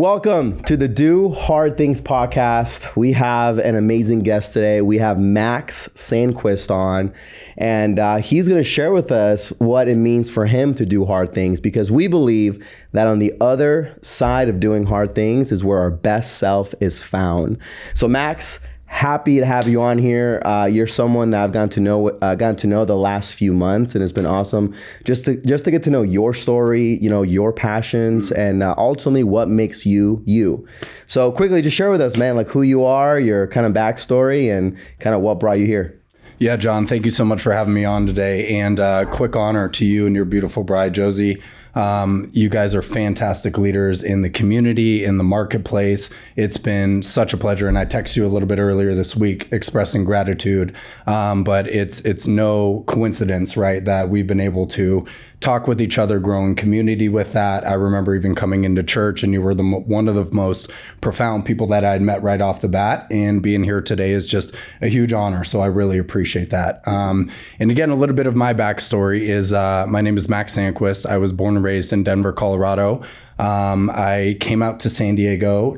Welcome to the Do Hard Things podcast. We have an amazing guest today. We have Max Sandquist on, and he's going to share with us what it means for him to do hard things, because we believe that on the other side of doing hard things is where our best self is found. So Max, happy to have you on here. You're someone that I've gotten to know the last few months, and it's been awesome just to get to know your story, your passions, and ultimately what makes you you. So quickly, just share with us, man, like who you are, your kind of backstory, and kind of what brought you here. Yeah, John, thank you so much for having me on today, and quick honor to you and your beautiful bride, Josie. You guys are fantastic leaders in the community, in the marketplace. It's been such a pleasure. And I texted you a little bit earlier this week expressing gratitude. But it's no coincidence, right, that we've been able to talk with each other, grow in community with that. I remember even coming into church, and you were one of the most profound people that I'd met right off the bat. And being here today is just a huge honor. So I really appreciate that. And again, a little bit of my backstory is my name is Max Sandquist. I was born and raised in Denver, Colorado. I came out to San Diego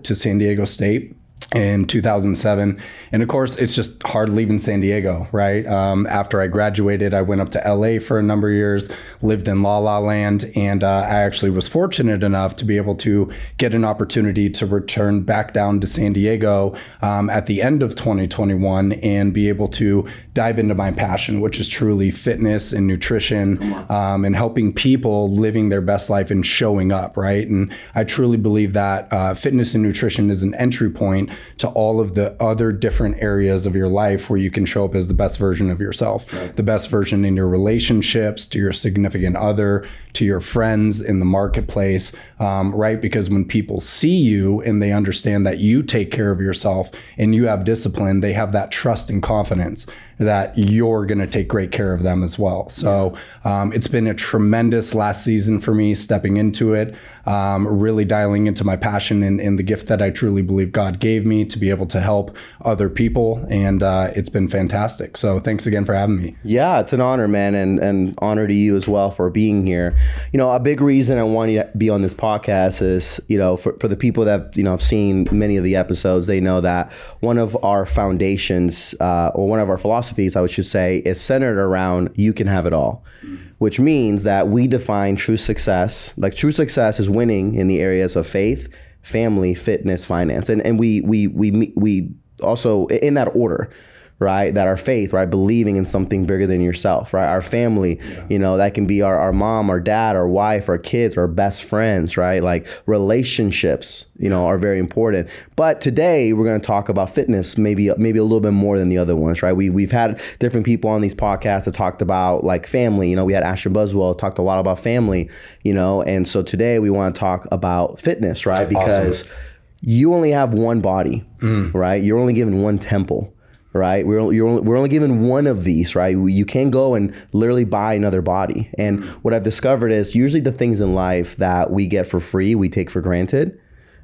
State in 2007. And of course, it's just hard leaving San Diego, right? After I graduated, I went up to LA for a number of years, lived in La La Land, and I actually was fortunate enough to be able to get an opportunity to return back down to San Diego at the end of 2021 and be able to dive into my passion, which is truly fitness and nutrition, and helping people living their best life and showing up, right? And I truly believe that fitness and nutrition is an entry point to all of the other different areas of your life where you can show up as the best version of yourself, right. The best version in your relationships, to your significant other, to your friends in the marketplace, right? Because when people see you and they understand that you take care of yourself and you have discipline, they have that trust and confidence that you're going to take great care of them as well. So it's been a tremendous last season for me, stepping into it, really dialing into my passion and the gift that I truly believe God gave me to be able to help other people. And it's been fantastic. So thanks again for having me. Yeah, it's an honor, man. And honor to you as well for being here. A big reason I want you to be on this podcast is, for the people that, have seen many of the episodes, they know that one of our foundations or one of our philosophies, I should say, is centered around you can have it all, which means that we define true success. Like true success is winning in the areas of faith, family, fitness, finance. And we also in that order, right? That our faith, right? Believing in something bigger than yourself, right? Our family, that can be our mom, our dad, our wife, our kids, our best friends, right? Like relationships, are very important. But today we're going to talk about fitness, maybe a little bit more than the other ones, right? We've had different people on these podcasts that talked about like family. We had Ashton Buswell talked a lot about family, and so today we want to talk about fitness, right? Because you only have one body, right? You're only given one temple. Right, we're only given one of these, right? You can't go and literally buy another body. And what I've discovered is usually the things in life that we get for free, we take for granted,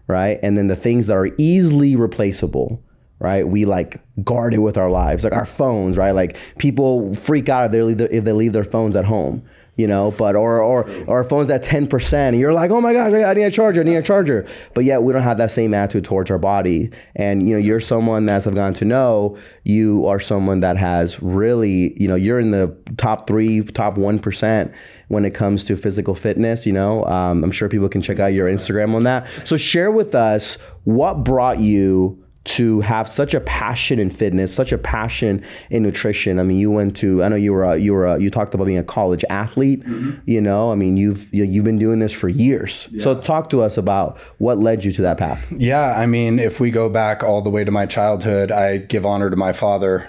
right? And then the things that are easily replaceable, right? We like guard it with our lives, like our phones, right? Like people freak out if they leave their phones at home. But or phone's at 10%, and you're like, oh my gosh, I need a charger. But yet we don't have that same attitude towards our body. And you're someone that, as I've gotten to know, you are someone that has really, you're in the top 1% when it comes to physical fitness. I'm sure people can check out your Instagram on that. So share with us what brought you to have such a passion in fitness, such a passion in nutrition. I mean, you talked about being a college athlete, you've been doing this for years. Yeah. So talk to us about what led you to that path. Yeah. I mean, if we go back all the way to my childhood, I give honor to my father,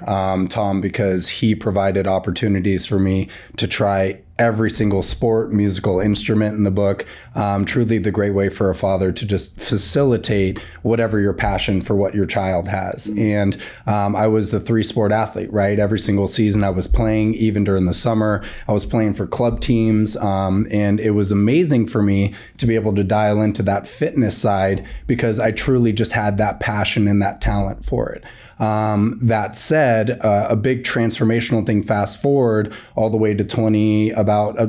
Tom, because he provided opportunities for me to try every single sport, musical instrument in the book. Truly the great way for a father to just facilitate whatever your passion for what your child has. And I was the 3-sport athlete, right? Every single season I was playing, even during the summer, I was playing for club teams. And it was amazing for me to be able to dial into that fitness side because I truly just had that passion and that talent for it. That said, a big transformational thing, fast forward all the way to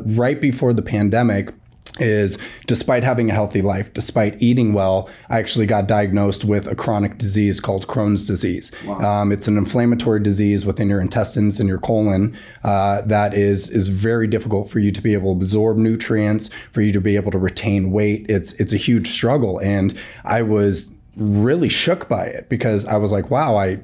right before the pandemic, is despite having a healthy life, despite eating well, I actually got diagnosed with a chronic disease called Crohn's disease. Wow. It's an inflammatory disease within your intestines and your colon that is very difficult for you to be able to absorb nutrients, for you to be able to retain weight. It's a huge struggle. And I was really shook by it because I was like, wow, I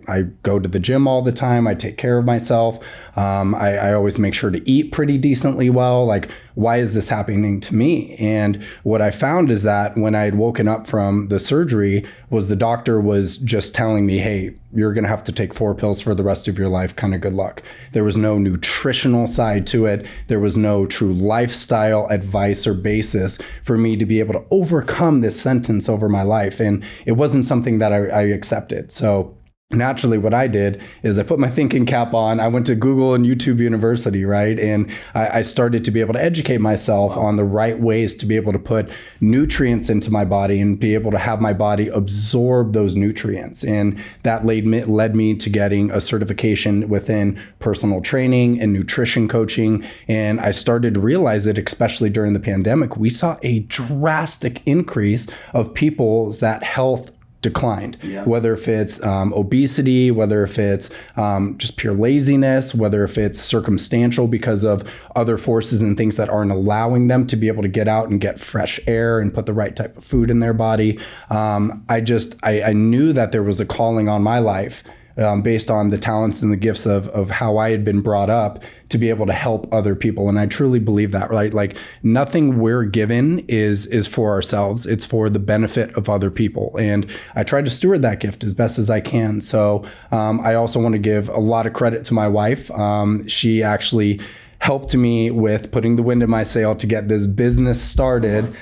go to the gym all the time. I take care of myself. I always make sure to eat pretty decently well. Like, why is this happening to me? And what I found is that when I had woken up from the surgery was the doctor was just telling me, hey, you're going to have to take 4 pills for the rest of your life. Kind of good luck. There was no nutritional side to it. There was no true lifestyle advice or basis for me to be able to overcome this sentence over my life. And it wasn't something that I accepted. So naturally, what I did is I put my thinking cap on. I went to Google and YouTube University, right? And I started to be able to educate myself on the right ways to be able to put nutrients into my body and be able to have my body absorb those nutrients. And that led me to getting a certification within personal training and nutrition coaching. And I started to realize that, especially during the pandemic, we saw a drastic increase of people's that health declined, whether if it's obesity, whether if it's just pure laziness, whether if it's circumstantial because of other forces and things that aren't allowing them to be able to get out and get fresh air and put the right type of food in their body. I knew that there was a calling on my life based on the talents and the gifts of how I had been brought up to be able to help other people. And I truly believe that, right? Like, nothing we're given is for ourselves. It's for the benefit of other people. And I try to steward that gift as best as I can. So I also want to give a lot of credit to my wife. She actually helped me with putting the wind in my sail to get this business started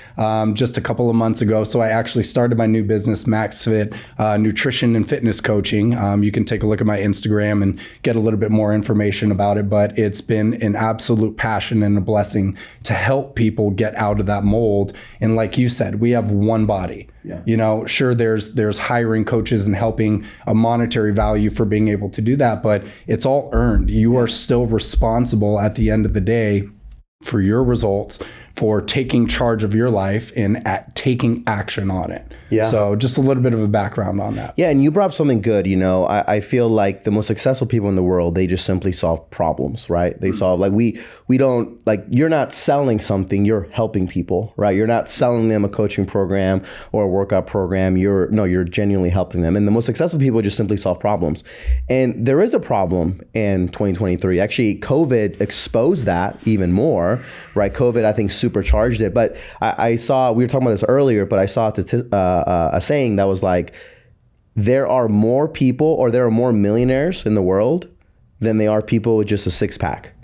just a couple of months ago. So I actually started my new business, Max Fit Nutrition and Fitness Coaching. You can take a look at my Instagram and get a little bit more information about it. But it's been an absolute passion and a blessing to help people get out of that mold. And like you said, we have one body. Yeah. You know, sure, there's hiring coaches and helping a monetary value for being able to do that, but it's all earned. You are still responsible at the end of the day for your results, for taking charge of your life and taking action on it. Yeah. So just a little bit of a background on that. Yeah, and you brought up something good. You know, I feel like the most successful people in the world, they just simply solve problems, right? They solve, like, we don't, like, you're not selling something, you're helping people, right? You're not selling them a coaching program or a workout program. You're genuinely helping them. And the most successful people just simply solve problems. And there is a problem in 2023. Actually, COVID exposed that even more, right? COVID, I think, supercharged it. But I saw, we were talking about this earlier, but I saw a saying that was like, there are more people, or there are more millionaires in the world than they are people with just a 6-pack.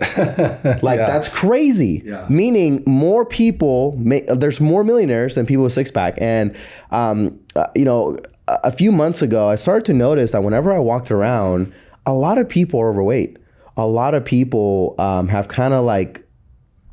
Like, that's crazy. Yeah. Meaning more people, there's more millionaires than people with 6-pack. And, a few months ago, I started to notice that whenever I walked around, a lot of people are overweight. A lot of people have kind of like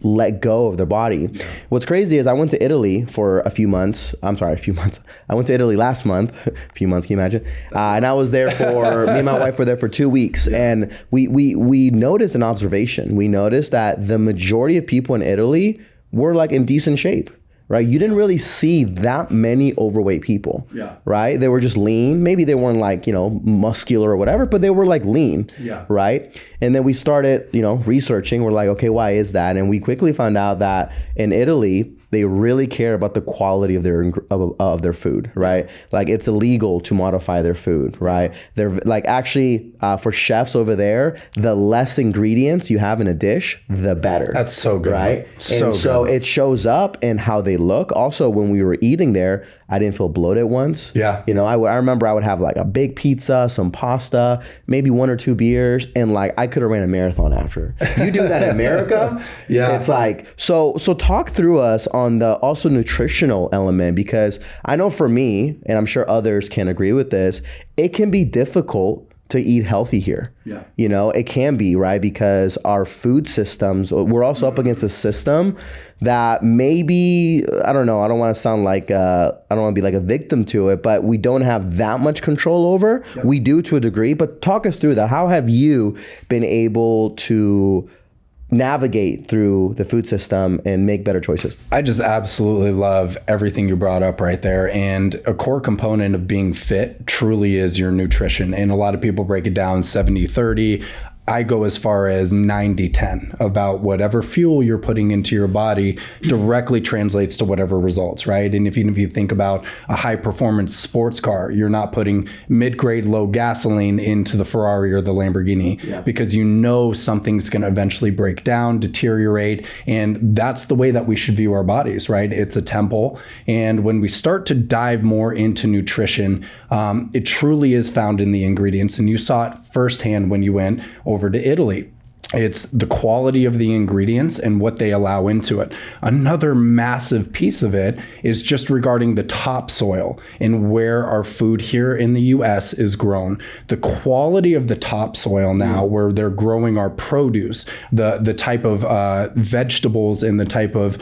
let go of their body. Yeah. What's crazy is I went to Italy for a few months. I went to Italy last month. A few months, can you imagine? And I was there for, me and my wife were there for 2 weeks. Yeah. And we noticed an observation. We noticed that the majority of people in Italy were like in decent shape. Right? You didn't really see that many overweight people, right? They were just lean. Maybe they weren't like, muscular or whatever, but they were like lean, right? And then we started, researching. We're like, okay, why is that? And we quickly found out that in Italy, they really care about the quality of their food, right? Like, it's illegal to modify their food, right? They're like, actually, for chefs over there, the less ingredients you have in a dish, the better. That's so good, right? So it shows up in how they look. Also, when we were eating there, I didn't feel bloated once. Yeah. I remember I would have like a big pizza, some pasta, maybe 1 or 2 beers, and like I could have ran a marathon after. You do that in America, it's like, so talk through us on the also nutritional element, because I know for me, and I'm sure others can agree with this, it can be difficult to eat healthy here. Yeah. It can be, right? Because our food systems, we're also up against a system that maybe, I don't know, I don't want to sound like, I don't want to be like a victim to it, but we don't have that much control over. Yep. We do to a degree, but talk us through that. How have you been able to navigate through the food system and make better choices? I just absolutely love everything you brought up right there. And a core component of being fit truly is your nutrition. And a lot of people break it down 70-30. I go as far as 90-10 about whatever fuel you're putting into your body directly translates to whatever results, right? And if you think about a high performance sports car, you're not putting mid-grade low gasoline into the Ferrari or the Lamborghini because you know something's going to eventually break down, deteriorate. And that's the way that we should view our bodies, right? It's a temple. And when we start to dive more into nutrition, it truly is found in the ingredients. And you saw it firsthand when you went over to Italy. It's the quality of the ingredients and what they allow into it. Another massive piece of it is just regarding the topsoil and where our food here in the US is grown. The quality of the topsoil now, where they're growing our produce, the type of vegetables and the type of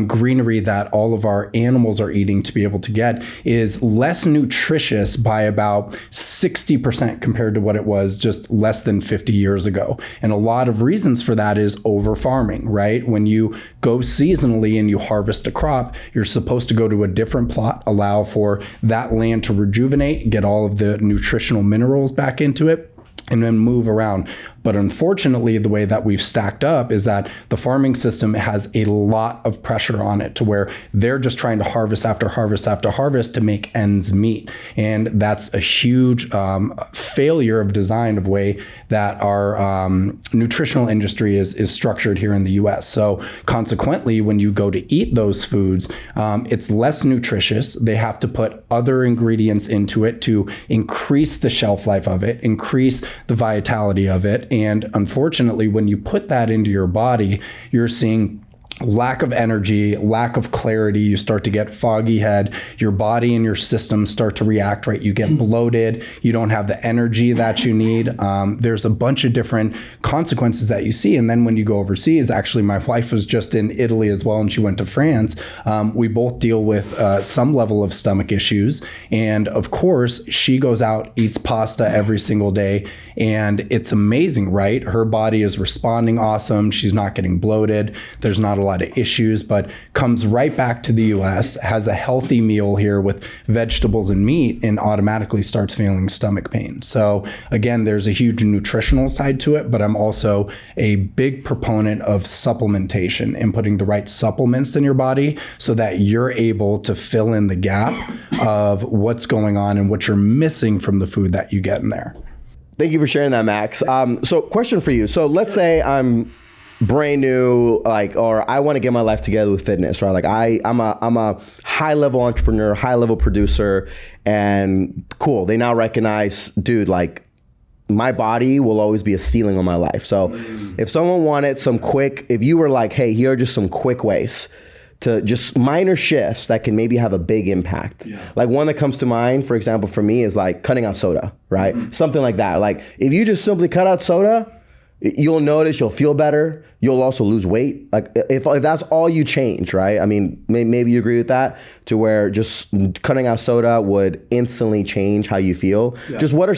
greenery that all of our animals are eating to be able to get is less nutritious by about 60% compared to what it was just less than 50 years ago. And a lot of reasons for that is over farming, right? When you go seasonally and you harvest a crop, you're supposed to go to a different plot, allow for that land to rejuvenate, get all of the nutritional minerals back into it, and then move around. But unfortunately, the way that we've stacked up is that the farming system has a lot of pressure on it to where they're just trying to harvest after harvest after harvest to make ends meet. And that's a huge failure of design of way that our nutritional industry is structured here in the US. So consequently, when you go to eat those foods, it's less nutritious. They have to put other ingredients into it to increase the shelf life of it, increase the vitality of it. And unfortunately, when you put that into your body, you're seeing lack of energy, lack of clarity. You start to get foggy head. Your body and your system start to react, right? You get bloated. You don't have the energy that you need. There's a bunch of different consequences that you see. And then when you go overseas, actually, my wife was just in Italy as well, and she went to France. We both deal with some level of stomach issues. And of course, she goes out, eats pasta every single day. And it's amazing, right? Her body is responding awesome. She's not getting bloated. There's not a lot of issues, but comes right back to the US, has a healthy meal here with vegetables and meat, and automatically starts feeling stomach pain. So again, there's a huge nutritional side to it, but I'm also a big proponent of supplementation and putting the right supplements in your body so that you're able to fill in the gap of what's going on and what you're missing from the food that you get in there. Thank you for sharing that, Max. So question for you. So let's say I'm brand new, or I want to get my life together with fitness, right? Like I'm a high level entrepreneur, high level producer, and cool. They now recognize, dude, like my body will always be a ceiling on my life. So if someone wanted if you were like, hey, here are just some quick ways to just minor shifts that can maybe have a big impact. Yeah. Like one that comes to mind, for example, for me is like cutting out soda, right? Something like that. Like if you just simply cut out soda, you'll notice you'll feel better. You'll also lose weight. Like if that's all you change, right? I mean, maybe you agree with that, to where just cutting out soda would instantly change how you feel. Yeah. Just what are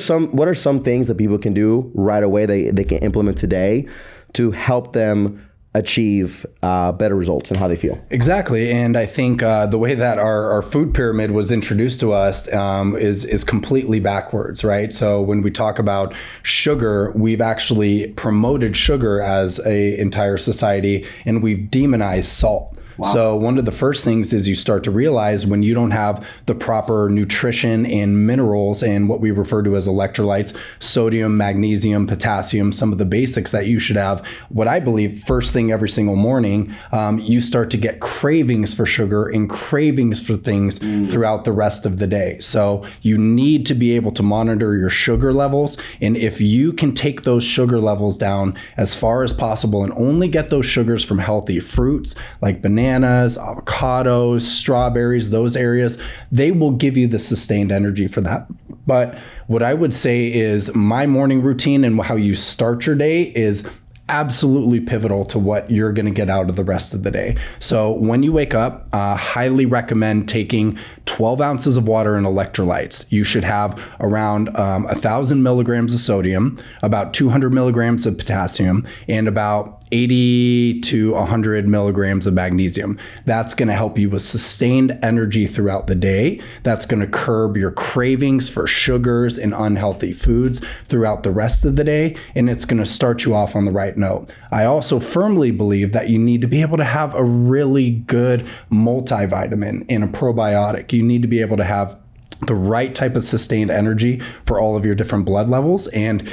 some things that people can do right away they can implement today to help them achieve better results in how they feel? Exactly. And I think the way that our food pyramid was introduced to us is completely backwards, right? So when we talk about sugar, we've actually promoted sugar as an entire society, and we've demonized salt. Wow. So one of the first things is you start to realize when you don't have the proper nutrition and minerals and what we refer to as electrolytes, sodium, magnesium, potassium, some of the basics that you should have, what I believe first thing every single morning, you start to get cravings for sugar and cravings for things throughout the rest of the day. So you need to be able to monitor your sugar levels. And if you can take those sugar levels down as far as possible and only get those sugars from healthy fruits like bananas, avocados, strawberries, those areas, they will give you the sustained energy for that. But what I would say is my morning routine and how you start your day is absolutely pivotal to what you're going to get out of the rest of the day. So when you wake up, highly recommend taking 12 ounces of water and electrolytes. You should have around 1,000 milligrams of sodium, about 200 milligrams of potassium, and about 80 to 100 milligrams of magnesium. That's going to help you with sustained energy throughout the day. That's going to curb your cravings for sugars and unhealthy foods throughout the rest of the day, and it's going to start you off on the right note. I also firmly believe that you need to be able to have a really good multivitamin and a probiotic. You need to be able to have the right type of sustained energy for all of your different blood levels. And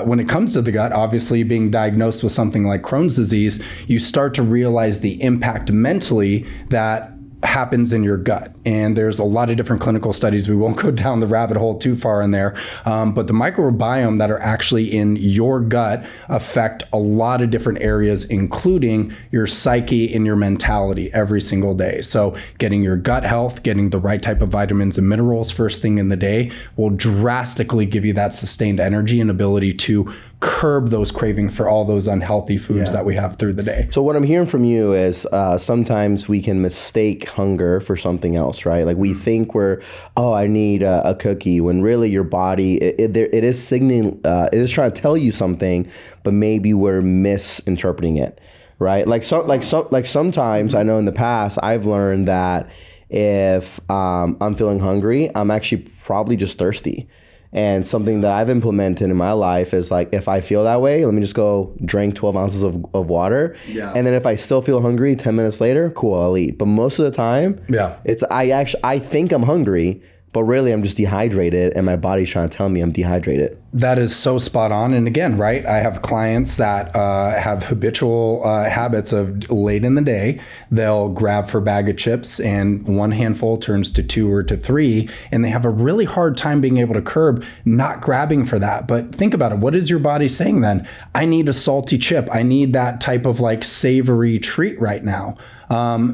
when it comes to the gut, obviously being diagnosed with something like Crohn's disease, you start to realize the impact mentally that happens in your gut. And there's a lot of different clinical studies. We won't go down the rabbit hole too far in there. But the microbiome that are actually in your gut affect a lot of different areas, including your psyche and your mentality every single day. So getting your gut health, getting the right type of vitamins and minerals first thing in the day will drastically give you that sustained energy and ability to curb those cravings for all those unhealthy foods that we have through the day. So what I'm hearing from you is sometimes we can mistake hunger for something else, right? Like we think I need a cookie, when really your body, it is signaling, it is trying to tell you something, but maybe we're misinterpreting it, right? Like sometimes I know in the past I've learned that if I'm feeling hungry, I'm actually probably just thirsty. And something that I've implemented in my life is like, if I feel that way, let me just go drink 12 ounces of water. Yeah. And then if I still feel hungry 10 minutes later, cool, I'll eat. But most of the time, I think I'm hungry, but really I'm just dehydrated and my body's trying to tell me I'm dehydrated. That is so spot on. And again, right, I have clients that have habitual habits of late in the day, they'll grab for a bag of chips and one handful turns to 2 or to 3, and they have a really hard time being able to curb not grabbing for that. But think about it. What is your body saying then? I need a salty chip. I need that type of like savory treat right now.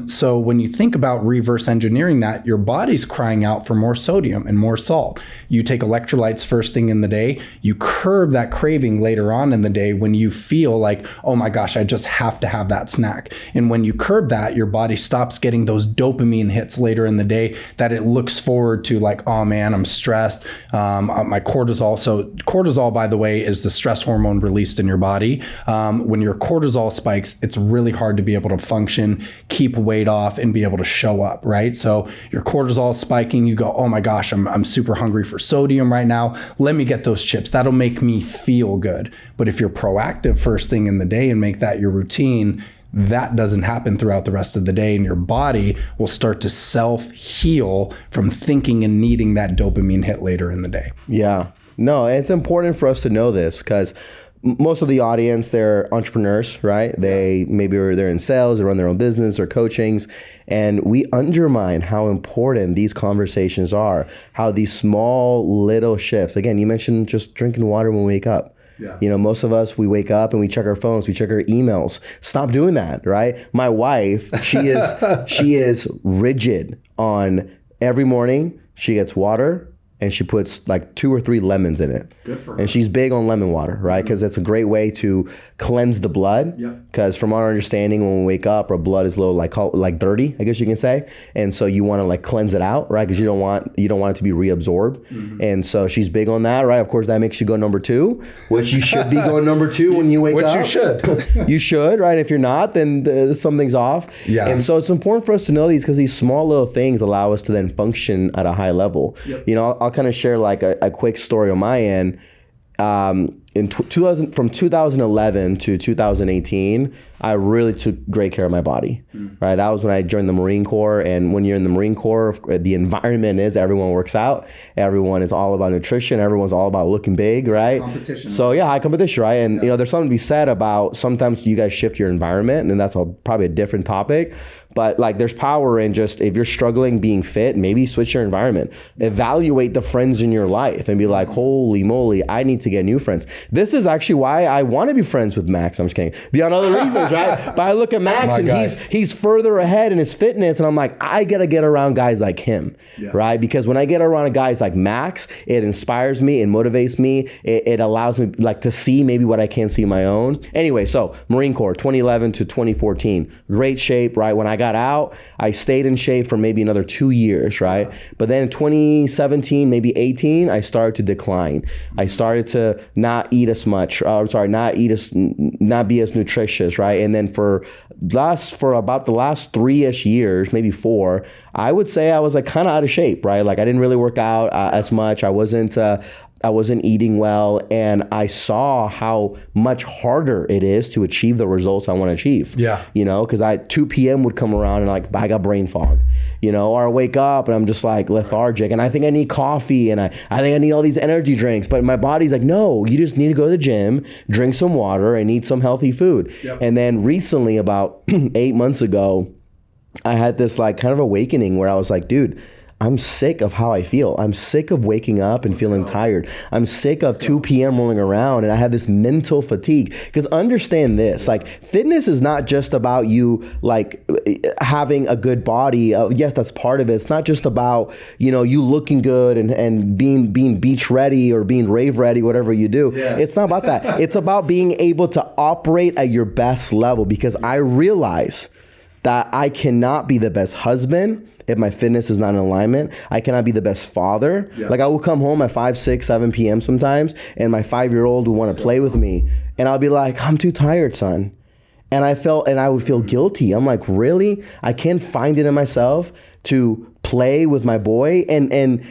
So when you think about reverse engineering that, your body's crying out for more sodium and more salt. You take electrolytes first thing in the day, you curb that craving later on in the day when you feel like, oh my gosh, I just have to have that snack. And when you curb that, your body stops getting those dopamine hits later in the day that it looks forward to, like, oh man, I'm stressed. My cortisol. So cortisol, by the way, is the stress hormone released in your body. When your cortisol spikes, it's really hard to be able to function, keep weight off, and be able to show up, right? So your cortisol is spiking, you go, oh my gosh, I'm super hungry for sodium right now. Let me get those chips. That'll make me feel good. But if you're proactive first thing in the day and make that your routine, that doesn't happen throughout the rest of the day, and your body will start to self-heal from thinking and needing that dopamine hit later in the day. Yeah. No, it's important for us to know this because most of the audience, they're entrepreneurs, right? They're in sales, they run their own business or coachings, and we undermine how important these conversations are, how these small little shifts. Again, you mentioned just drinking water when we wake up. Yeah. You know, most of us, we wake up and we check our phones, we check our emails. Stop doing that, right? My wife, she is rigid on every morning. She gets water, and she puts like 2 or 3 lemons in it. Good for her. And she's big on lemon water, right? Because it's a great way to cleanse the blood. Because from our understanding, when we wake up, our blood is low, like dirty, I guess you can say. And so you want to like cleanse it out, right? Because you don't want it to be reabsorbed. Mm-hmm. And so she's big on that, right? Of course, that makes you go number 2, which you should be going number 2 when you wake up. Which you should. You should, right? If you're not, then something's off. Yeah. And so it's important for us to know these because these small little things allow us to then function at a high level. Yep. You know, I'll kind of share like a quick story on my end. From 2011 to 2018, I really took great care of my body, right? That was when I joined the Marine Corps. And when you're in the Marine Corps, the environment is everyone works out. Everyone is all about nutrition. Everyone's all about looking big, right? Competition. So yeah, high competition, right? And you know, there's something to be said about sometimes you guys shift your environment, and that's probably a different topic. But like there's power in just, if you're struggling being fit, maybe switch your environment. Evaluate the friends in your life and be like, holy moly, I need to get new friends. This is actually why I want to be friends with Max. I'm just kidding. Beyond other reasons, right? But I look at Max and he's further ahead in his fitness, and I'm like, I gotta get around guys like him, right? Because when I get around guys like Max, it inspires me, it motivates me, it allows me like to see maybe what I can't see on my own. Anyway, so Marine Corps, 2011 to 2014, great shape, right? When I got out, I stayed in shape for maybe another 2 years, right? But then in 2017, maybe 18, I started to decline. I started to not eat as much, not be as nutritious, right? And then for about the last 3-ish years, maybe 4, I would say I was like kind of out of shape, right? Like I didn't really work out as much. I wasn't eating well, and I saw how much harder it is to achieve the results I want to achieve. Yeah. You know, because 2 p.m. would come around and like I got brain fog, you know, or I wake up and I'm just like lethargic and I think I need coffee and I think I need all these energy drinks, but my body's like, no, you just need to go to the gym, drink some water and eat some healthy food. Yep. And then recently, about 8 months ago, I had this like kind of awakening where I was like, dude, I'm sick of how I feel. I'm sick of waking up and feeling tired. I'm sick of 2 p.m. rolling around and I have this mental fatigue. Because understand this, like fitness is not just about you like having a good body. Yes, that's part of it. It's not just about, you know, you looking good and being beach ready or being rave ready, whatever you do. Yeah. It's not about that. It's about being able to operate at your best level, because I realize that I cannot be the best husband if my fitness is not in alignment. I cannot be the best father. Yeah. Like I will come home at 5, 6, 7 p.m. sometimes, and my 5-year-old will want to play with me. And I'll be like, I'm too tired, son. And I would feel guilty. I'm like, really? I can't find it in myself to play with my boy, and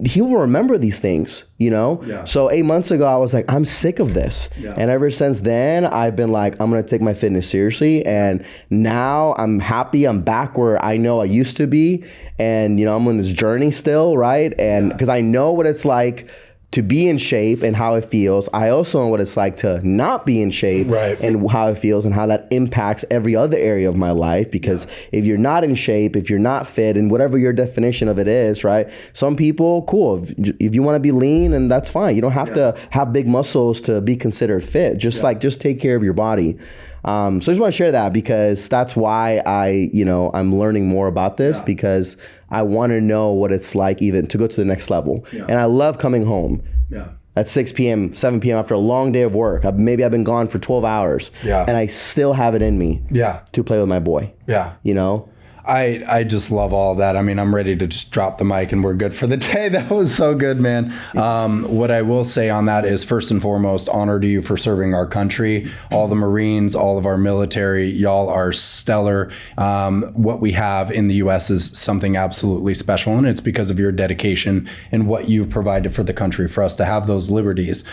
he will remember these things, you know? Yeah. So 8 months ago, I was like, I'm sick of this. Yeah. And ever since then, I've been like, I'm going to take my fitness seriously. And now I'm happy. I'm back where I know I used to be. And, you know, I'm on this journey still, right? And because I know what it's like to be in shape and how it feels. I also know what it's like to not be in shape, right, and how it feels and how that impacts every other area of my life. Because if you're not in shape, if you're not fit, and whatever your definition of it is, right? Some people, cool. If you want to be lean, and that's fine. You don't have to have big muscles to be considered fit. Just take care of your body. So I just want to share that, because that's why I'm learning more about this, because I want to know what it's like even to go to the next level. Yeah. And I love coming home at 6 p.m., 7 p.m. after a long day of work. Maybe I've been gone for 12 hours and I still have it in me to play with my boy. Yeah. You know? I just love all of that. I mean, I'm ready to just drop the mic and we're good for the day. That was so good, man. What I will say on that is, first and foremost, honor to you for serving our country, all the Marines, all of our military. Y'all are stellar. What we have in the U.S. is something absolutely special, and it's because of your dedication and what you've provided for the country, for us to have those liberties.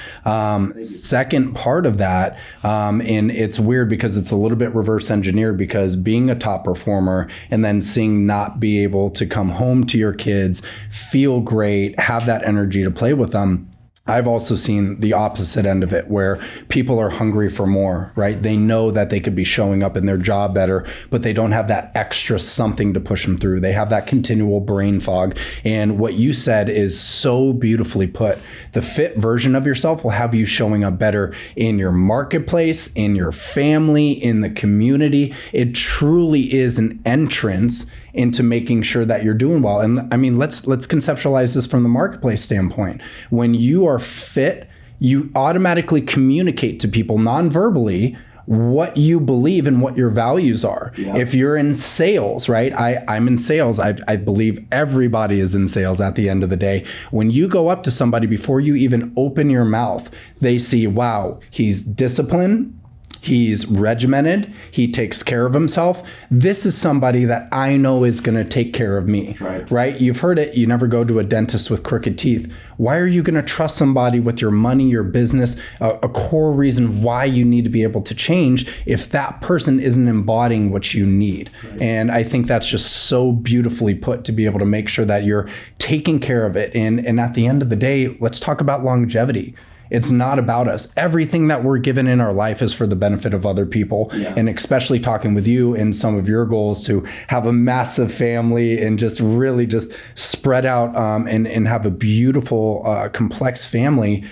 Second part of that, and it's weird because it's a little bit reverse engineered, because being a top performer and then seeing not be able to come home to your kids, feel great, have that energy to play with them. I've also seen the opposite end of it, where people are hungry for more, right? They know that they could be showing up in their job better, but they don't have that extra something to push them through. They have that continual brain fog. And what you said is so beautifully put. The fit version of yourself will have you showing up better in your marketplace, in your family, in the community. It truly is an entrance into making sure that you're doing well. And I mean, let's conceptualize this from the marketplace standpoint. When you are fit, you automatically communicate to people non-verbally what you believe and what your values are. Yeah. If you're in sales, right? I'm in sales. I believe everybody is in sales at the end of the day. When you go up to somebody, before you even open your mouth, they see, wow, he's disciplined, he's regimented, he takes care of himself. This is somebody that I know is going to take care of me, right? You've heard it. You never go to a dentist with crooked teeth. Why are you going to trust somebody with your money, your business, a core reason why you need to be able to change if that person isn't embodying what you need? Right. And I think that's just so beautifully put, to be able to make sure that you're taking care of it. And at the end of the day, let's talk about longevity. It's not about us. Everything that we're given in our life is for the benefit of other people. Yeah. And especially talking with you and some of your goals to have a massive family and just really just spread out and have a beautiful, complex family.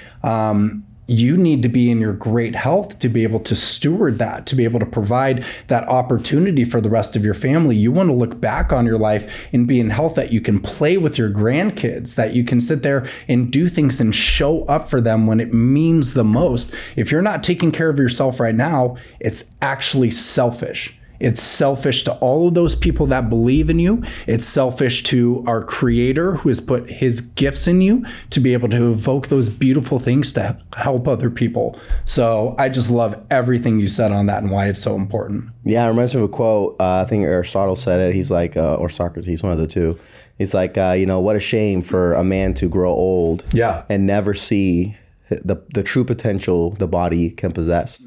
You need to be in your great health to be able to steward that, to be able to provide that opportunity for the rest of your family. You want to look back on your life and be in health, that you can play with your grandkids, that you can sit there and do things and show up for them when it means the most. If you're not taking care of yourself right now, it's actually selfish. It's selfish to all of those people that believe in you. It's selfish to our creator who has put his gifts in you to be able to evoke those beautiful things to help other people. So I just love everything you said on that and why it's so important. Yeah, it reminds me of a quote. I think Aristotle said it. He's like, or Socrates, one of the two. He's like, what a shame for a man to grow old and never see the true potential the body can possess.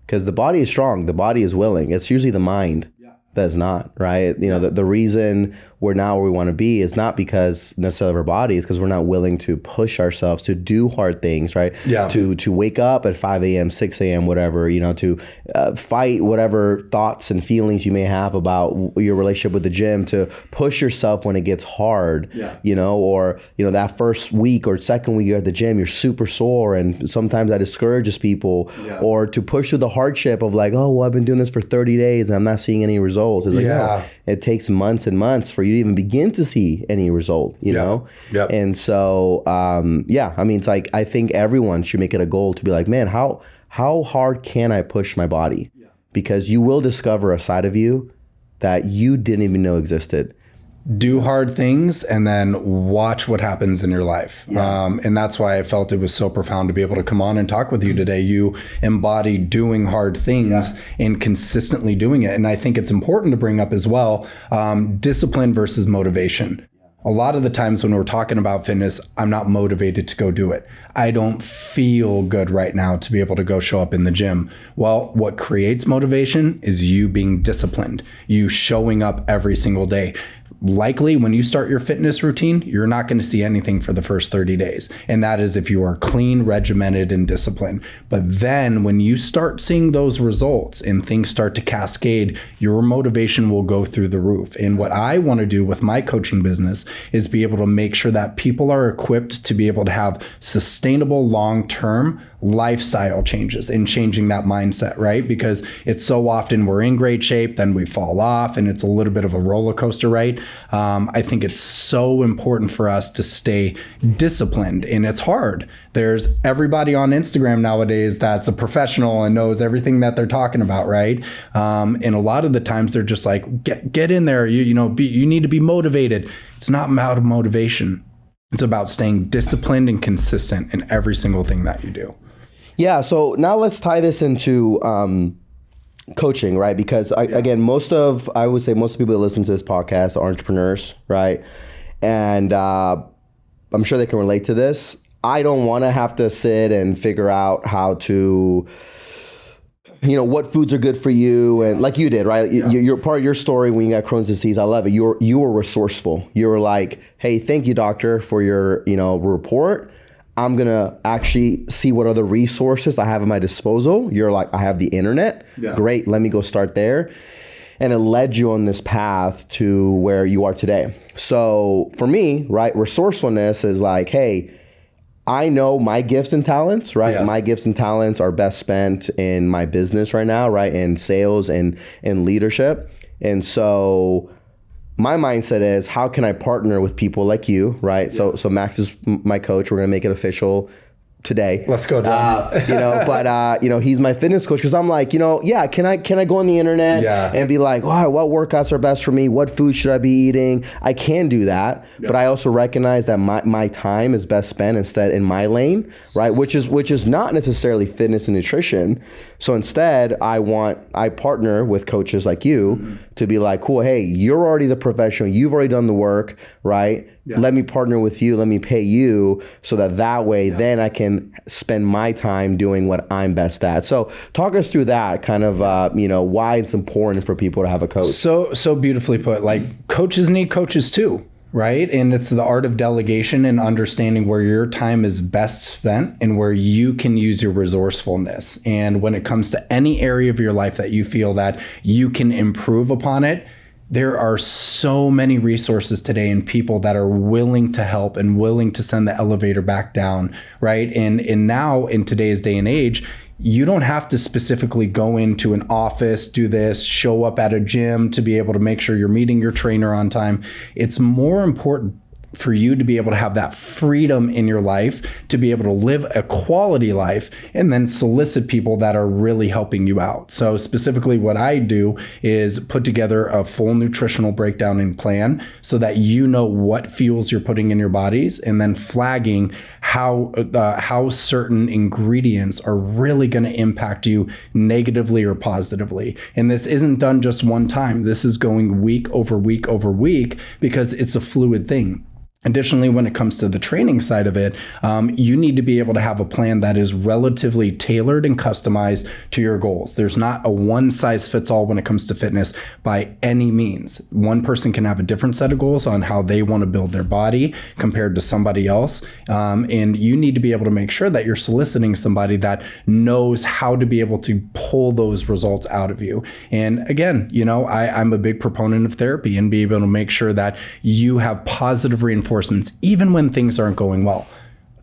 Because the body is strong, the body is willing. It's usually the mind that's not, right? The reason we're not where we want to be is not because necessarily of our body, it's because we're not willing to push ourselves to do hard things, right? Yeah. To wake up at 5 a.m., 6 a.m., whatever, to fight whatever thoughts and feelings you may have about your relationship with the gym, to push yourself when it gets hard, or that first week or second week you're at the gym, you're super sore, and sometimes that discourages people, or to push through the hardship of like, oh, well, I've been doing this for 30 days and I'm not seeing any results. It's like, no, it takes months and months for you to even begin to see any result, know? Yep. And so, it's like, I think everyone should make it a goal to be like, man, how hard can I push my body? Because you will discover a side of you that you didn't even know existed. Do hard things and then watch what happens in your life. And that's why I felt it was so profound to be able to come on and talk with you today. You embody doing hard things and consistently doing it. And I think it's important to bring up as well, discipline versus motivation. A lot of the times when we're talking about fitness, I'm not motivated to go do it. I don't feel good right now to be able to go show up in the gym. Well, what creates motivation is you being disciplined, you showing up every single day. Likely when you start your fitness routine, you're not going to see anything for the first 30 days. And that is if you are clean, regimented, and disciplined. But then when you start seeing those results and things start to cascade, your motivation will go through the roof. And what I want to do with my coaching business is be able to make sure that people are equipped to be able to have sustainable long-term lifestyle changes and changing that mindset, right? Because it's so often we're in great shape, then we fall off, and it's a little bit of a roller coaster, right? I think it's so important for us to stay disciplined, and it's hard. There's everybody on Instagram nowadays that's a professional and knows everything that they're talking about, right? And a lot of the times they're just like, get in there, you need to be motivated. It's not about motivation. It's about staying disciplined and consistent in every single thing that you do. Yeah. So now let's tie this into coaching, right? Because again, I would say most of the people that listen to this podcast are entrepreneurs, right? And I'm sure they can relate to this. I don't want to have to sit and figure out how to, what foods are good for you, and like you did, right? You're part of your story when you got Crohn's disease. I love it. You were resourceful. You were like, hey, thank you, doctor, for your report. I'm going to actually see what other resources I have at my disposal. You're like, I have the internet. Yeah. Great. Let me go start there. And it led you on this path to where you are today. So for me, right, resourcefulness is like, hey, I know my gifts and talents, right? Yes. My gifts and talents are best spent in my business right now, right? In sales and in leadership. And so my mindset is, how can I partner with people like you, right? Yeah. So Max is my coach. We're going to make it official today. Let's go, John. He's my fitness coach, because I'm like, can I go on the internet and be like, what workouts are best for me? What food should I be eating? I can do that, but I also recognize that my time is best spent instead in my lane, right? Which is not necessarily fitness and nutrition. So instead, I partner with coaches like you to be like, cool, hey, you're already the professional, you've already done the work, right? Yeah. Let me partner with you. Let me pay you so that way, then I can spend my time doing what I'm best at. So talk us through that kind of, why it's important for people to have a coach. So beautifully put. Like, coaches need coaches too, right? And it's the art of delegation and understanding where your time is best spent and where you can use your resourcefulness. And when it comes to any area of your life that you feel that you can improve upon it, there are so many resources today and people that are willing to help and willing to send the elevator back down, right? And now in today's day and age, you don't have to specifically go into an office, do this, show up at a gym to be able to make sure you're meeting your trainer on time. It's more important for you to be able to have that freedom in your life, to be able to live a quality life, and then solicit people that are really helping you out. So specifically what I do is put together a full nutritional breakdown and plan so that you know what fuels you're putting in your bodies, and then flagging how certain ingredients are really going to impact you negatively or positively. And this isn't done just one time. This is going week over week over week, because it's a fluid thing. Additionally, when it comes to the training side of it, you need to be able to have a plan that is relatively tailored and customized to your goals. There's not a one size fits all when it comes to fitness by any means. One person can have a different set of goals on how they want to build their body compared to somebody else. And you need to be able to make sure that you're soliciting somebody that knows how to be able to pull those results out of you. And again, I'm a big proponent of therapy, and be able to make sure that you have positive reinforcements even when things aren't going well.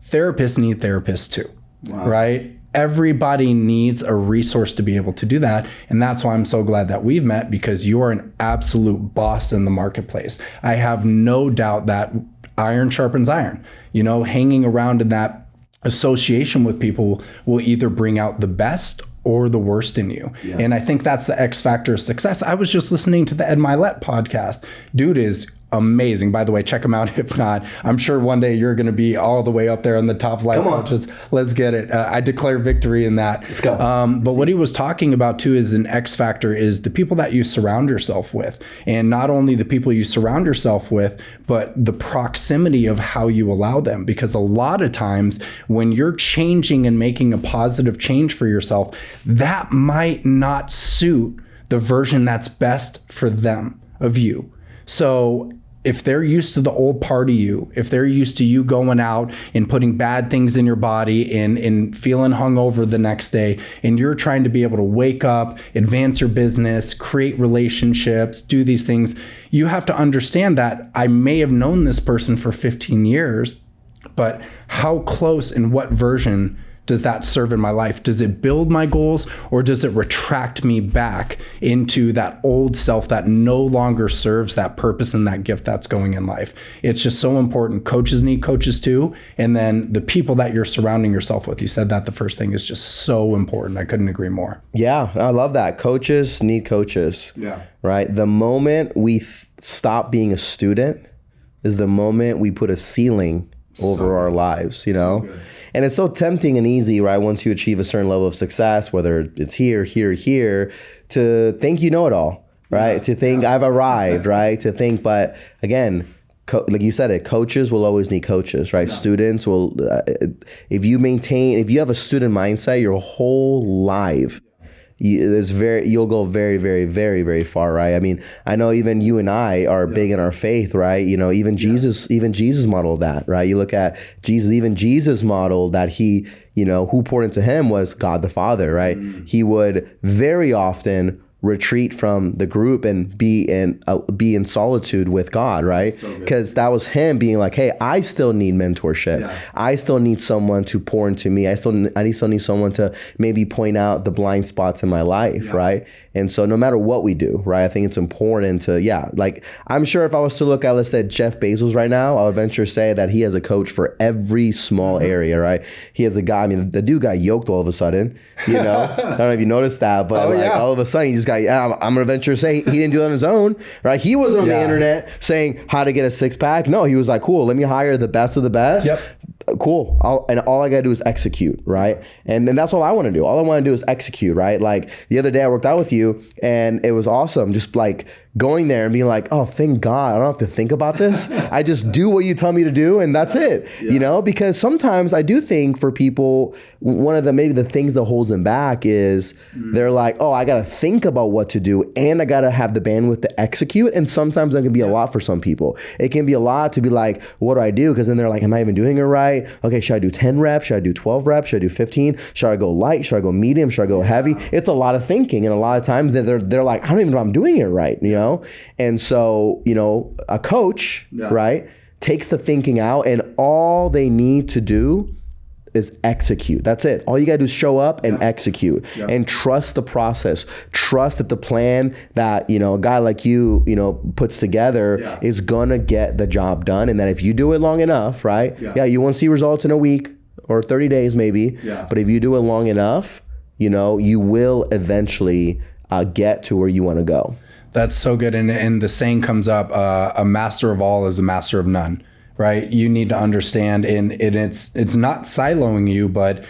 Therapists need therapists too, right? Everybody needs a resource to be able to do that. And that's why I'm so glad that we've met, because you are an absolute boss in the marketplace. I have no doubt that iron sharpens iron. Hanging around in that association with people will either bring out the best or the worst in you. Yeah. And I think that's the X factor of success. I was just listening to the Ed Milet podcast. Dude is amazing. By the way, check him out. If not, I'm sure one day you're going to be all the way up there on the top life coaches. Let's get it. I declare victory in that. Let's go. But what he was talking about too is an X factor is the people that you surround yourself with. And not only the people you surround yourself with, but the proximity of how you allow them. Because a lot of times when you're changing and making a positive change for yourself, that might not suit the version that's best for them, of you. So if they're used to the old part of you, if they're used to you going out and putting bad things in your body and feeling hungover the next day, and you're trying to be able to wake up, advance your business, create relationships, do these things, you have to understand that I may have known this person for 15 years, but how close and what version does that serve in my life? Does it build my goals, or does it retract me back into that old self that no longer serves that purpose and that gift that's going in life? It's just so important. Coaches need coaches too. And then the people that you're surrounding yourself with, you said that the first thing is just so important. I couldn't agree more. Yeah, I love that. Coaches need coaches. Yeah. Right? The moment we stop being a student is the moment we put a ceiling over our lives, And it's so tempting and easy, right? Once you achieve a certain level of success, whether it's here, to think you know it all, right? Yeah. To think I've arrived, right? To think, but again, like you said, coaches will always need coaches, right? Yeah. Students will, if you have a student mindset your whole life, you'll go very, very, very, very far, right? I mean, I know even you and I are big in our faith, right? Even Jesus modeled that, right? You look at Jesus, even Jesus modeled that he, who poured into him was God the Father, right? He would very often retreat from the group and be in solitude with God, right? Because that was him being like, hey, I still need mentorship. Yeah. I still need someone to pour into me. I still need someone to maybe point out the blind spots in my life, right? And so no matter what we do, right, I think it's important to, like I'm sure if I was to look at, let's say, Jeff Bezos right now, I would venture to say that he has a coach for every small area, right? He has a guy, the dude got yoked all of a sudden, I don't know if you noticed that, but all of a sudden he just got, I'm going to venture to say he didn't do it on his own, right? He wasn't on the internet saying how to get a six pack. No, he was like, cool, let me hire the best of the best. Yep. Cool. All I got to do is execute, right? And then that's all I want to do. All I want to do is execute, right? Like the other day I worked out with you and it was awesome. Just like going there and being like, oh, thank God, I don't have to think about this. I just do what you tell me to do and that's it, because sometimes I do think for people, one of maybe the things that holds them back is they're like, oh, I got to think about what to do and I got to have the bandwidth to execute. And sometimes that can be a lot for some people. It can be a lot to be like, what do I do? Because then they're like, am I even doing it right? Okay, should I do 10 reps? Should I do 12 reps? Should I do 15? Should I go light? Should I go medium? Should I go heavy? It's a lot of thinking. And a lot of times they're like, I don't even know if I'm doing it right, And so, a coach, right, takes the thinking out and all they need to do is execute. That's it. All you got to do is show up and execute and trust the process. Trust that the plan that, you know, a guy like you know, puts together is going to get the job done. And that if you do it long enough, right? Yeah, you won't see results in a week or 30 days maybe. Yeah. But if you do it long enough, you know, you will eventually get to where you want to go. That's so good. And the saying comes up, a master of all is a master of none, right? You need to understand, and it's not siloing you, but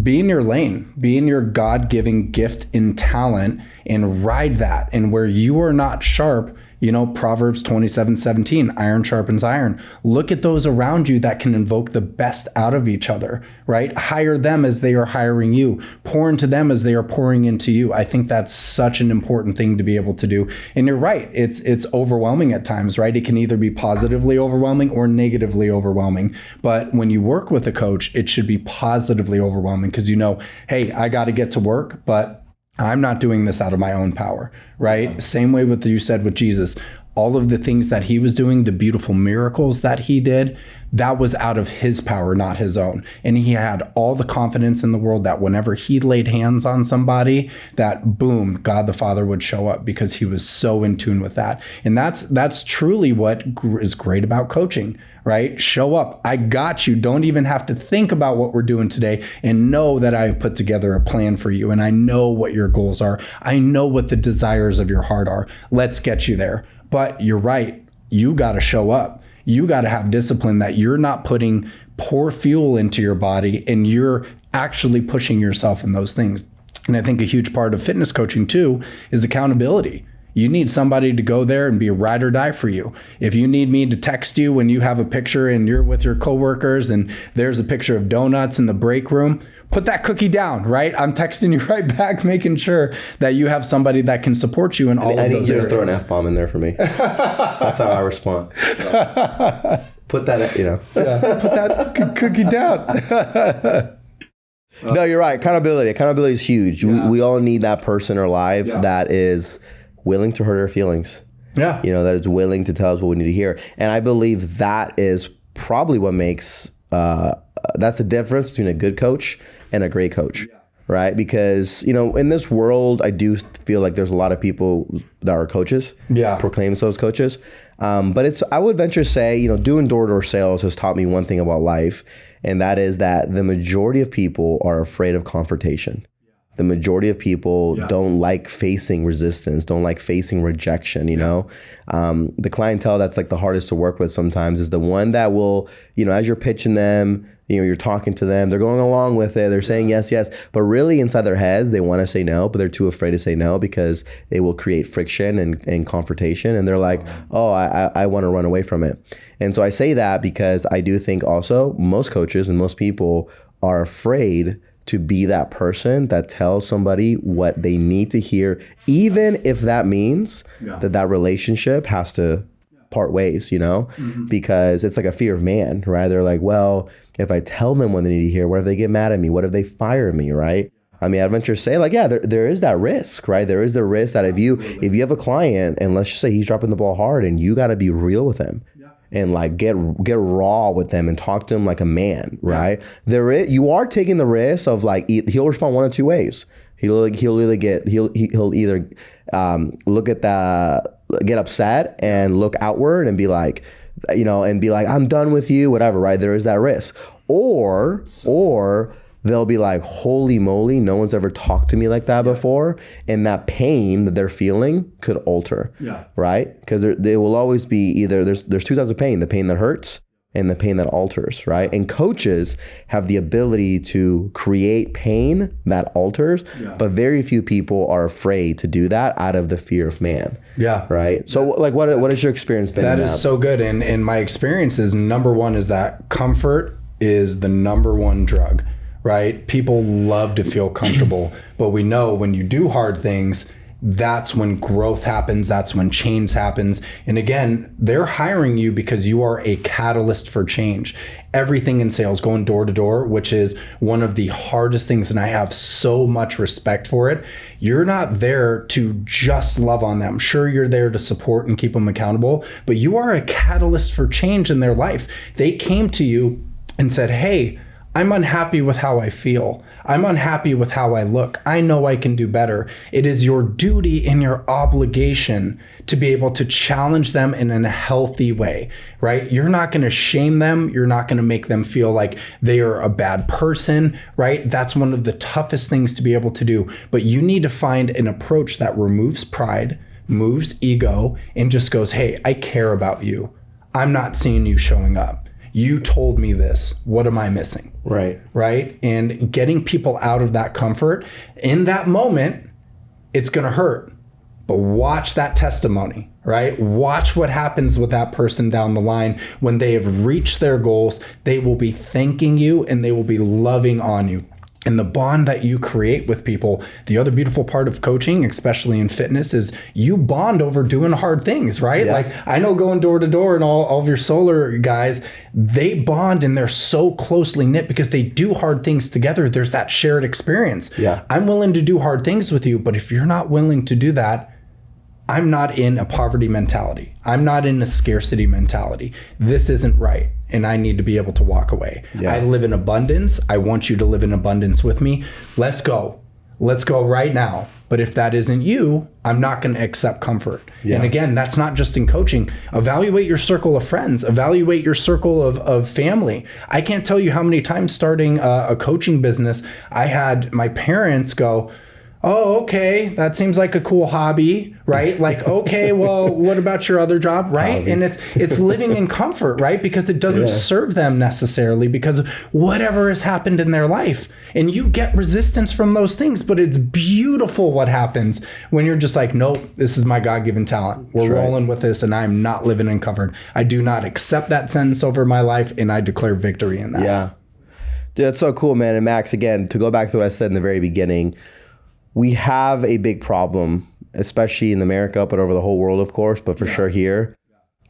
be in your lane, be in your God-given gift and talent, and ride that. And where you are not sharp, you know, Proverbs 27:17, iron sharpens iron. Look at those around you that can invoke the best out of each other, right? Hire them as they are hiring you. Pour into them as they are pouring into you. I think that's such an important thing to be able to do. And you're right, it's overwhelming at times, right? It can either be positively overwhelming or negatively overwhelming. But when you work with a coach, it should be positively overwhelming because you know, hey, I got to get to work, but I'm not doing this out of my own power, right? Same way with you said with Jesus, all of the things that he was doing, the beautiful miracles that he did, that was out of his power, not his own. And he had all the confidence in the world that whenever he laid hands on somebody, that boom, God the Father would show up because he was so in tune with that. And that's truly what is great about coaching, right? Show up. I got you. Don't even have to think about what we're doing today, and know that I've put together a plan for you. And I know what your goals are. I know what the desires of your heart are. Let's get you there. But you're right. You got to show up. You got to have discipline that you're not putting poor fuel into your body and you're actually pushing yourself in those things. And I think a huge part of fitness coaching too is accountability. You need somebody to go there and be a ride or die for you. If you need me to text you when you have a picture and you're with your coworkers and there's a picture of donuts in the break room, put that cookie down, right? I'm texting you right back, making sure that you have somebody that can support you in all of those areas. I need you to throw an F-bomb in there for me. That's how I respond. Put that, you know. Yeah, put that cookie down. No, you're right. Accountability is huge. Yeah. We all need that person in our lives that is willing to hurt our feelings. Yeah. You know, that is willing to tell us what we need to hear. And I believe that is probably what makes, that's the difference between a good coach and a great coach, right? Because, you know, in this world, I do feel like there's a lot of people that are coaches, proclaim themselves coaches. But I would venture to say, you know, doing door-to-door sales has taught me one thing about life, and that is that the majority of people are afraid of confrontation. The majority of people don't like facing resistance, don't like facing rejection, you know? The clientele that's like the hardest to work with sometimes is the one that will, you know, as you're pitching them, you know, you're talking to them, they're going along with it, they're saying yes, but really inside their heads, they want to say no, but they're too afraid to say no because it will create friction and confrontation. And they're like, oh, I want to run away from it. And so I say that because I do think also most coaches and most people are afraid to be that person that tells somebody what they need to hear, even if that means that relationship has to part ways, you know, because it's like a fear of man, right? They're like, well, if I tell them what they need to hear, what if they get mad at me? What if they fire me, right? I mean, I'd venture to say, like, yeah, there is that risk, right? There is the risk that if you have a client and let's just say he's dropping the ball hard and you got to be real with him. And like get raw with them and talk to him like a man, right? You are taking the risk of like he'll respond one of two ways. He'll either get upset and look outward and be like, you know, I'm done with you, whatever, right? There is that risk, or they'll be like, holy moly, no one's ever talked to me like that before. And that pain that they're feeling could alter, right? Because there will always be either, there's two types of pain, the pain that hurts and the pain that alters, right? And coaches have the ability to create pain that alters, but very few people are afraid to do that out of the fear of man. Yeah. Right? So like what has your experience been? That is so good. And my experience is number one is that comfort is the number one drug. Right? People love to feel comfortable, but we know when you do hard things, that's when growth happens. That's when change happens. And again, they're hiring you because you are a catalyst for change. Everything in sales, going door to door, which is one of the hardest things, and I have so much respect for it. You're not there to just love on them. Sure, you're there to support and keep them accountable, but you are a catalyst for change in their life. They came to you and said, hey, I'm unhappy with how I feel. I'm unhappy with how I look. I know I can do better. It is your duty and your obligation to be able to challenge them in a healthy way, right? You're not going to shame them. You're not going to make them feel like they are a bad person, right? That's one of the toughest things to be able to do. But you need to find an approach that removes pride, moves ego, and just goes, hey, I care about you. I'm not seeing you showing up. You told me this. What am I missing? Right. Right. And getting people out of that comfort in that moment, it's going to hurt. But watch that testimony, right? Watch what happens with that person down the line when they have reached their goals. They will be thanking you and they will be loving on you. And the bond that you create with people, the other beautiful part of coaching, especially in fitness, is you bond over doing hard things, right? Yeah. Like I know going door to door and all of your solar guys, they bond and they're so closely knit because they do hard things together. There's that shared experience. Yeah. I'm willing to do hard things with you, but if you're not willing to do that, I'm not in a poverty mentality. I'm not in a scarcity mentality. This isn't right. And I need to be able to walk away. Yeah. I live in abundance. I want you to live in abundance with me. Let's go. Let's go right now. But if that isn't you, I'm not going to accept comfort. Yeah. And again, that's not just in coaching. Evaluate your circle of friends. Evaluate your circle of family. I can't tell you how many times starting a coaching business, I had my parents go, oh, okay, that seems like a cool hobby, right? Like, okay, well, what about your other job, right? Hobby. And it's living in comfort, right? Because it doesn't serve them necessarily because of whatever has happened in their life. And you get resistance from those things, but it's beautiful what happens when you're just like, nope, this is my God-given talent. We're rolling with this and I'm not living in comfort. I do not accept that sentence over my life and I declare victory in that. Yeah. Dude, that's so cool, man. And Max, again, to go back to what I said in the very beginning, we have a big problem, especially in America, but over the whole world, of course, but for sure here,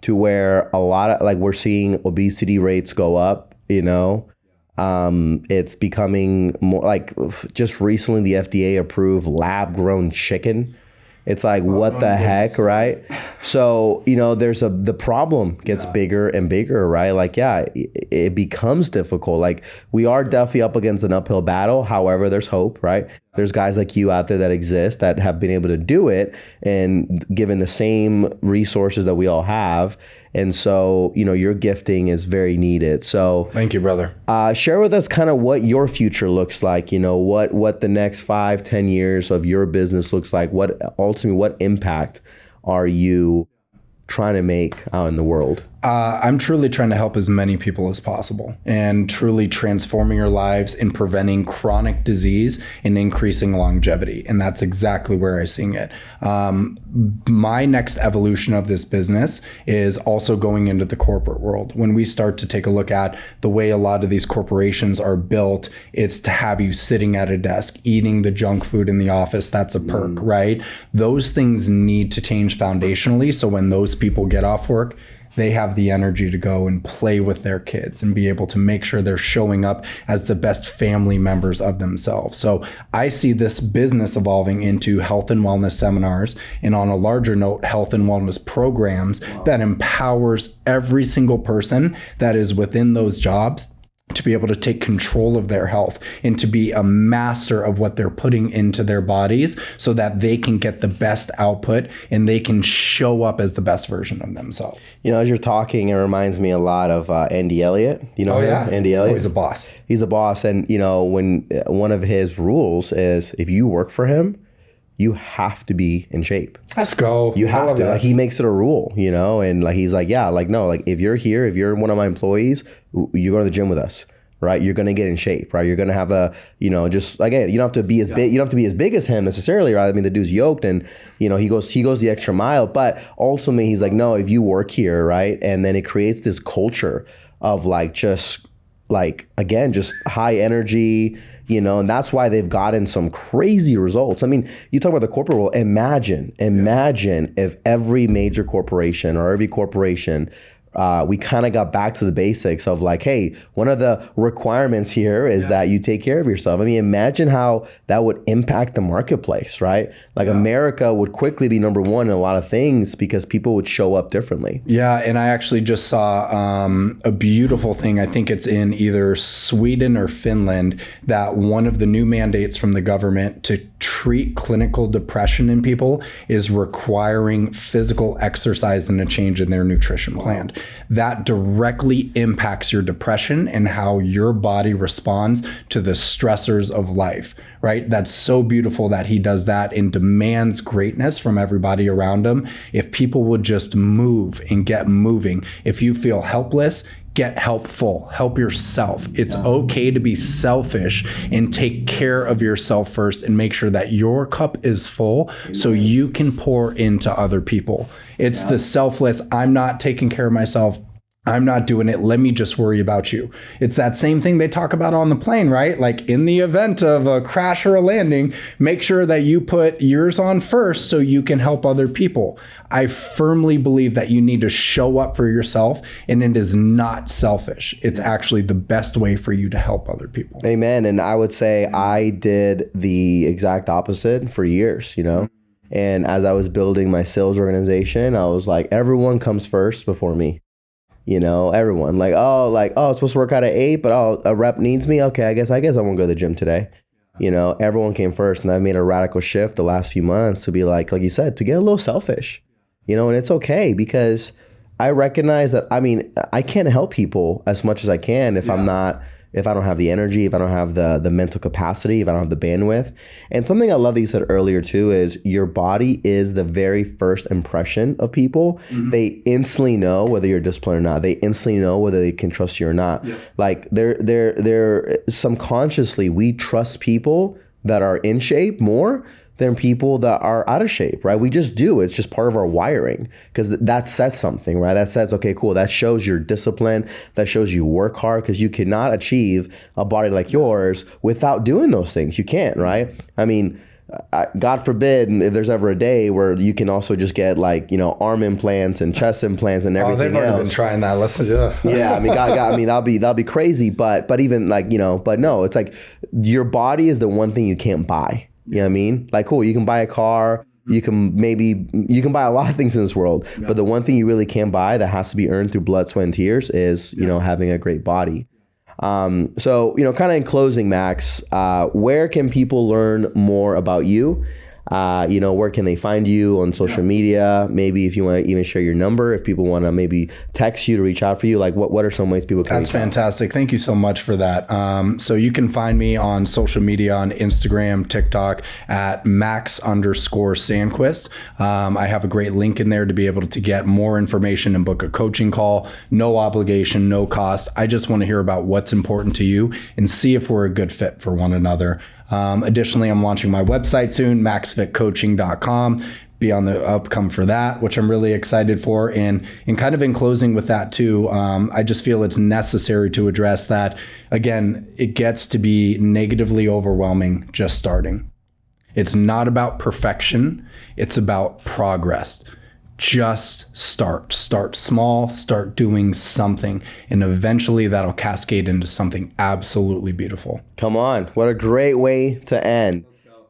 to where a lot of, like, we're seeing obesity rates go up, you know? It's becoming more, like, just recently the FDA approved lab-grown chicken. It's like, what the heck, right? So, you know, the problem gets bigger and bigger, right? Like, it becomes difficult. Like, we are definitely up against an uphill battle. However, there's hope, right? There's guys like you out there that exist that have been able to do it and given the same resources that we all have. And so, you know, your gifting is very needed. So thank you, brother. Share with us kind of what your future looks like, you know, what the next 5-10 years of your business looks like. What impact are you trying to make out in the world? I'm truly trying to help as many people as possible and truly transforming your lives and preventing chronic disease and increasing longevity. And that's exactly where I'm seeing it. My next evolution of this business is also going into the corporate world. When we start to take a look at the way a lot of these corporations are built, it's to have you sitting at a desk, eating the junk food in the office. That's a perk, right? Those things need to change foundationally. So when those people get off work, they have the energy to go and play with their kids and be able to make sure they're showing up as the best family members of themselves. So I see this business evolving into health and wellness seminars, and on a larger note, health and wellness programs that empowers every single person that is within those jobs to be able to take control of their health and to be a master of what they're putting into their bodies so that they can get the best output and they can show up as the best version of themselves. You know, as you're talking, it reminds me a lot of Andy Elliott. You know, Andy Elliott. He's a boss. He's a boss. And, you know, when one of his rules is if you work for him, you have to be in shape. Let's go. You have to. Like, he makes it a rule, you know, and like he's like, yeah, like, no, like if you're here, if you're one of my employees, you go to the gym with us, right? You're gonna get in shape, right? You're gonna have a, you know, just again, you don't have to be as big, you don't have to be as big as him necessarily, right? I mean, the dude's yoked and, you know, he goes the extra mile, but ultimately he's like, no, if you work here, right? And then it creates this culture of like, just like, again, just high energy, you know, and that's why they've gotten some crazy results. I mean, you talk about the corporate world. Imagine if every major corporation or every corporation we kind of got back to the basics of like, hey, one of the requirements here is that you take care of yourself. I mean, imagine how that would impact the marketplace, right? Like America would quickly be number one in a lot of things because people would show up differently. Yeah, and I actually just saw a beautiful thing. I think it's in either Sweden or Finland, that one of the new mandates from the government to treat clinical depression in people is requiring physical exercise and a change in their nutrition plan. That directly impacts your depression and how your body responds to the stressors of life, right? That's so beautiful that he does that and demands greatness from everybody around him. If people would just move and get moving, if you feel helpless, get helpful, help yourself. It's okay to be selfish and take care of yourself first and make sure that your cup is full so you can pour into other people. It's the selfless, I'm not taking care of myself, I'm not doing it, let me just worry about you. It's that same thing they talk about on the plane, right? Like in the event of a crash or a landing, make sure that you put yours on first so you can help other people. I firmly believe that you need to show up for yourself, and it is not selfish. It's actually the best way for you to help other people. Amen. And I would say I did the exact opposite for years, you know? And as I was building my sales organization, I was like, everyone comes first before me. You know, everyone it's supposed to work out at 8, but a rep needs me. Okay, I guess I won't go to the gym today. You know, everyone came first, and I've made a radical shift the last few months to be like you said, to get a little selfish, you know, and it's okay because I recognize that, I mean, I can't help people as much as I can if if I don't have the energy, if I don't have the mental capacity, if I don't have the bandwidth. And something I love that you said earlier too is your body is the very first impression of people. They instantly know whether you're disciplined or not. They instantly know whether they can trust you or not. Like they're subconsciously, we trust people that are in shape more than people that are out of shape, right? We just do. It's just part of our wiring because that says something, right? That says, okay, cool. That shows your discipline. That shows you work hard because you cannot achieve a body like yours without doing those things. You can't, right? I mean, God forbid if there's ever a day where you can also just get like, you know, arm implants and chest implants and everything else. They've already been trying that. Listen, yeah, I mean, that'll be crazy. But even like, you know, but no, it's like your body is the one thing you can't buy. You know what I mean? Like, cool, you can buy a car, you can buy a lot of things in this world, but the one thing you really can't buy that has to be earned through blood, sweat, and tears is, you know, having a great body. So, you know, kind of in closing, Max, where can people learn more about you? You know, where can they find you on social media? Maybe if you want to even share your number, if people want to maybe text you to reach out for you, like what are some ways people can That's fantastic. Thank you so much for that. So you can find me on social media, on Instagram, TikTok at Max_Sandquist. I have a great link in there to be able to get more information and book a coaching call. No obligation, no cost. I just want to hear about what's important to you and see if we're a good fit for one another. Additionally, I'm launching my website soon, maxfitcoaching.com. Be on the upcome for that, which I'm really excited for. And kind of in closing with that too, I just feel it's necessary to address that. Again, it gets to be negatively overwhelming just starting. It's not about perfection. It's about progress. Just start small, start doing something, and eventually that'll cascade into something absolutely beautiful. Come on. What a great way to end.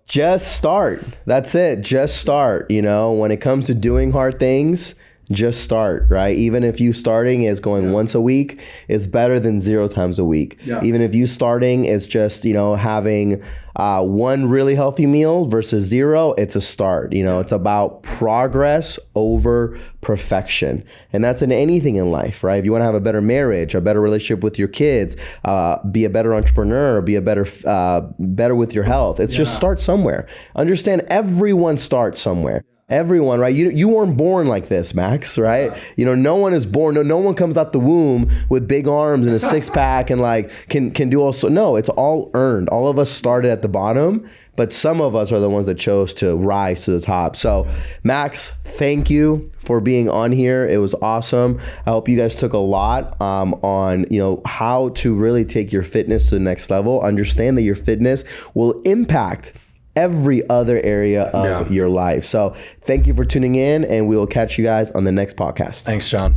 Just start. That's it. Just start. You know, when it comes to doing hard things, just start, right? Even if you starting is going once a week, it's better than 0 times a week. Even if you starting is just, you know, having one really healthy meal versus 0, it's a start. You know, it's about progress over perfection. And that's in anything in life, right? If you want to have a better marriage, a better relationship with your kids, be a better entrepreneur, be a better with your health. It's just start somewhere. Understand everyone starts somewhere. Everyone, right? You weren't born like this, Max, right? You know, no one is born. No one comes out the womb with big arms and a 6-pack and like can do also. No, it's all earned. All of us started at the bottom, but some of us are the ones that chose to rise to the top. So, Max, thank you for being on here. It was awesome. I hope you guys took a lot on, you know, how to really take your fitness to the next level. Understand that your fitness will impact every other area of your life. So thank you for tuning in, and we will catch you guys on the next podcast. Thanks, John.